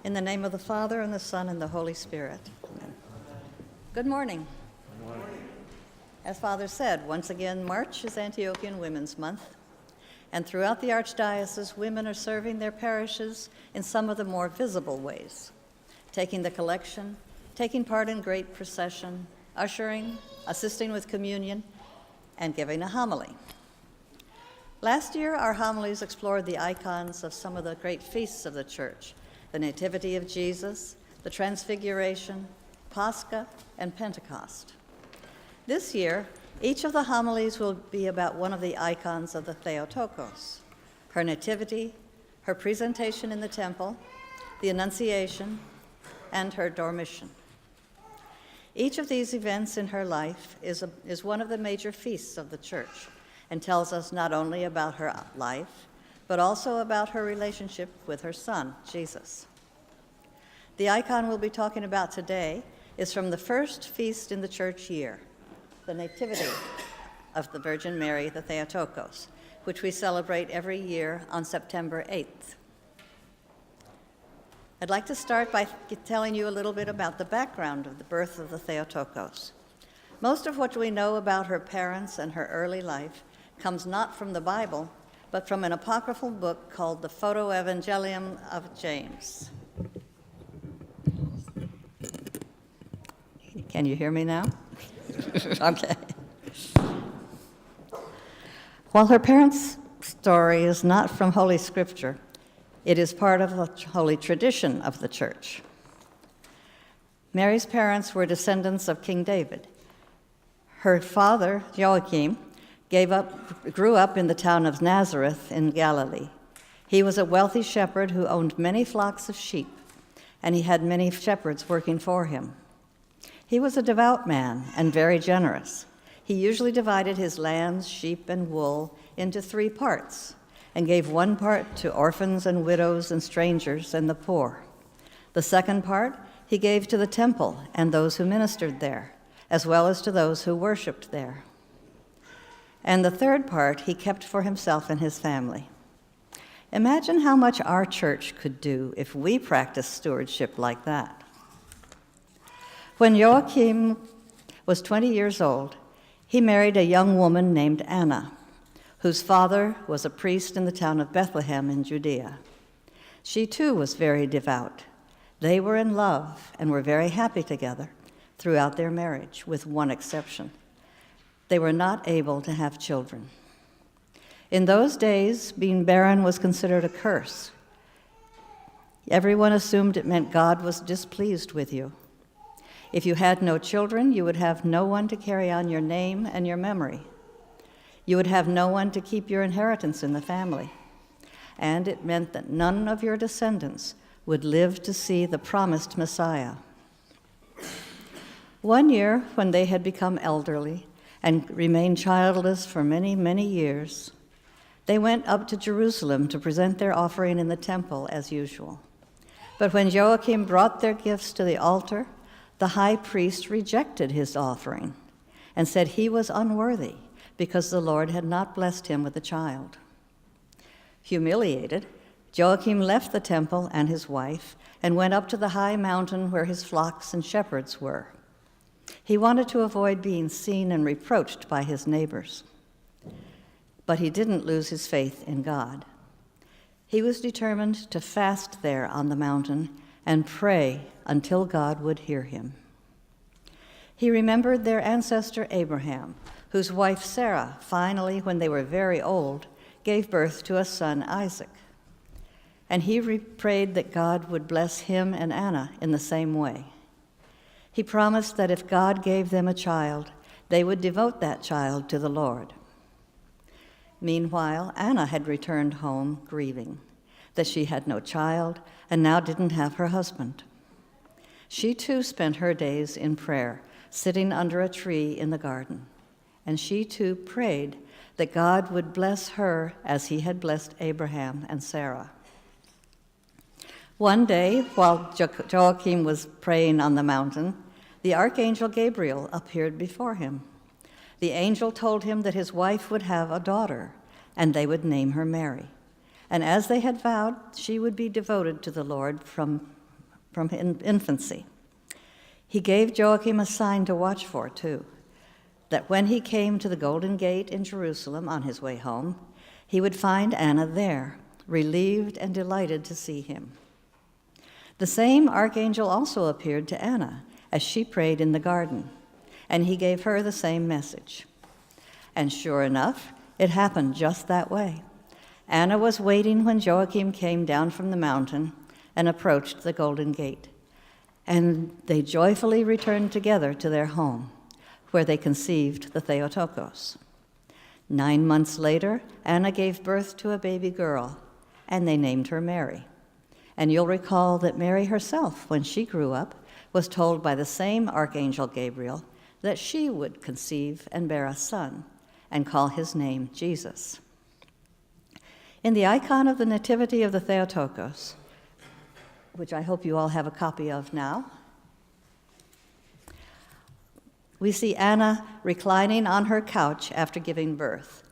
In the name of the Father, and the Son, and the Holy Spirit. Amen. Good morning. Good morning. As Father said, once again, March is Antiochian Women's Month. And throughout the Archdiocese, women are serving their parishes in some of the more visible ways, taking the collection, taking part in great procession, ushering, assisting with communion, and giving a homily. Last year, our homilies explored the icons of some of the great feasts of the Church: the Nativity of Jesus, the Transfiguration, Pascha, and Pentecost. This year, each of the homilies will be about one of the icons of the Theotokos: her nativity, her presentation in the temple, the Annunciation, and her Dormition. Each of these events in her life is one of the major feasts of the Church and tells us not only about her life, but also about her relationship with her Son, Jesus. The icon we'll be talking about today is from the first feast in the Church year, the Nativity of the Virgin Mary, the Theotokos, which we celebrate every year on September 8th. I'd like to start by telling you a little bit about the background of the birth of the Theotokos. Most of what we know about her parents and her early life comes not from the Bible, but from an apocryphal book called the Photo-Evangelium of James. Can you hear me now? Okay. While her parents' story is not from Holy Scripture, it is part of the holy tradition of the Church. Mary's parents were descendants of King David. Her father, Joachim, grew up in the town of Nazareth in Galilee. He was a wealthy shepherd who owned many flocks of sheep, and he had many shepherds working for him. He was a devout man and very generous. He usually divided his lands, sheep, and wool into 3 parts, and gave 1 part to orphans and widows and strangers and the poor. The 2nd part he gave to the temple and those who ministered there, as well as to those who worshiped there. And the 3rd part he kept for himself and his family. Imagine how much our church could do if we practiced stewardship like that. When Joachim was 20 years old, he married a young woman named Anna, whose father was a priest in the town of Bethlehem in Judea. She too was very devout. They were in love and were very happy together throughout their marriage, with one exception. They were not able to have children. In those days, being barren was considered a curse. Everyone assumed it meant God was displeased with you. If you had no children, you would have no one to carry on your name and your memory. You would have no one to keep your inheritance in the family. And it meant that none of your descendants would live to see the promised Messiah. One year, when they had become elderly and remained childless for many, many years, they went up to Jerusalem to present their offering in the temple as usual. But when Joachim brought their gifts to the altar, the high priest rejected his offering and said he was unworthy because the Lord had not blessed him with a child. Humiliated, Joachim left the temple and his wife and went up to the high mountain where his flocks and shepherds were. He wanted to avoid being seen and reproached by his neighbors. But he didn't lose his faith in God. He was determined to fast there on the mountain and pray until God would hear him. He remembered their ancestor Abraham, whose wife Sarah finally, when they were very old, gave birth to a son, Isaac. And he prayed that God would bless him and Anna in the same way. He promised that if God gave them a child, they would devote that child to the Lord. Meanwhile, Anna had returned home grieving that she had no child and now didn't have her husband. She too spent her days in prayer, sitting under a tree in the garden. And she too prayed that God would bless her as he had blessed Abraham and Sarah. One day, while Joachim was praying on the mountain, the archangel Gabriel appeared before him. The angel told him that his wife would have a daughter, and they would name her Mary. And as they had vowed, she would be devoted to the Lord from from infancy. He gave Joachim a sign to watch for, too, that when he came to the Golden Gate in Jerusalem on his way home, he would find Anna there, relieved and delighted to see him. The same archangel also appeared to Anna as she prayed in the garden, and he gave her the same message. And sure enough, it happened just that way. Anna was waiting when Joachim came down from the mountain and approached the Golden Gate, and they joyfully returned together to their home, where they conceived the Theotokos. 9 months later, Anna gave birth to a baby girl, and they named her Mary. And you'll recall that Mary herself, when she grew up, was told by the same Archangel Gabriel that she would conceive and bear a son and call his name Jesus. In the icon of the Nativity of the Theotokos, which I hope you all have a copy of now, we see Anna reclining on her couch after giving birth,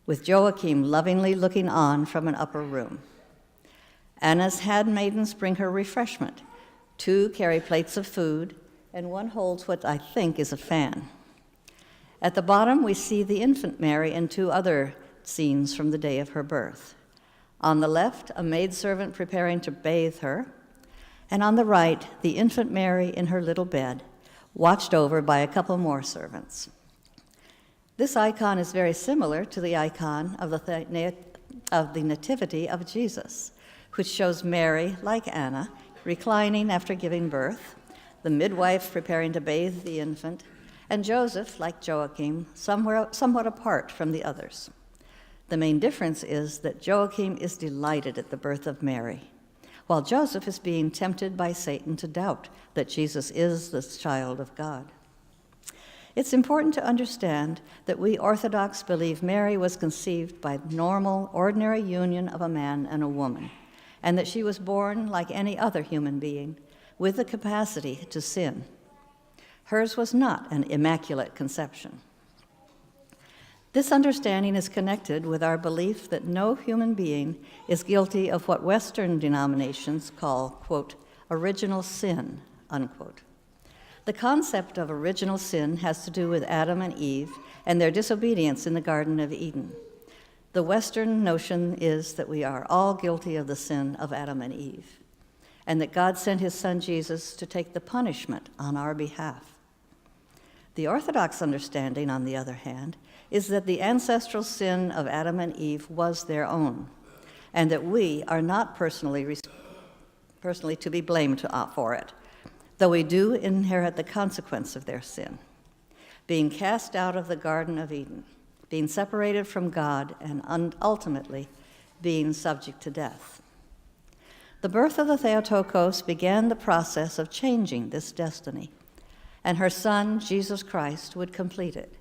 with Joachim lovingly looking on from an upper room. Anna's handmaidens bring her refreshment. 2 carry plates of food, and 1 holds what I think is a fan. At the bottom, we see the infant Mary and 2 other scenes from the day of her birth. On the left, a maidservant preparing to bathe her, and on the right, the infant Mary in her little bed, watched over by a couple more servants. This icon is very similar to the icon of the Nativity of Jesus, which shows Mary, like Anna, reclining after giving birth, the midwife preparing to bathe the infant, and Joseph, like Joachim, somewhat apart from the others. The main difference is that Joachim is delighted at the birth of Mary, while Joseph is being tempted by Satan to doubt that Jesus is the child of God. It's important to understand that we Orthodox believe Mary was conceived by normal, ordinary union of a man and a woman, and that she was born like any other human being with the capacity to sin. Hers was not an immaculate conception. This understanding is connected with our belief that no human being is guilty of what Western denominations call, quote, original sin, unquote. The concept of original sin has to do with Adam and Eve and their disobedience in the Garden of Eden. The Western notion is that we are all guilty of the sin of Adam and Eve, and that God sent his son Jesus to take the punishment on our behalf. The Orthodox understanding, on the other hand, is that the ancestral sin of Adam and Eve was their own, and that we are not personally to be blamed for it, though we do inherit the consequence of their sin, being cast out of the Garden of Eden, being separated from God, and ultimately being subject to death. The birth of the Theotokos began the process of changing this destiny, and her son, Jesus Christ, would complete it.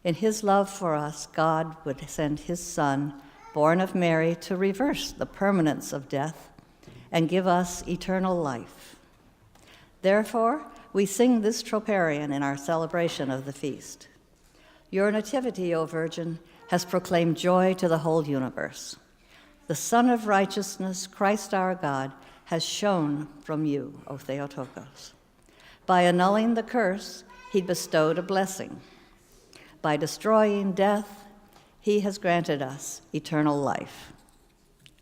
In his love for us, God would send his son, born of Mary, to reverse the permanence of death and give us eternal life. Therefore, we sing this troparion in our celebration of the feast. Your nativity, O Virgin, has proclaimed joy to the whole universe. The Son of Righteousness, Christ our God, has shone from you, O Theotokos. By annulling the curse, he bestowed a blessing. By destroying death, he has granted us eternal life.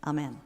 Amen.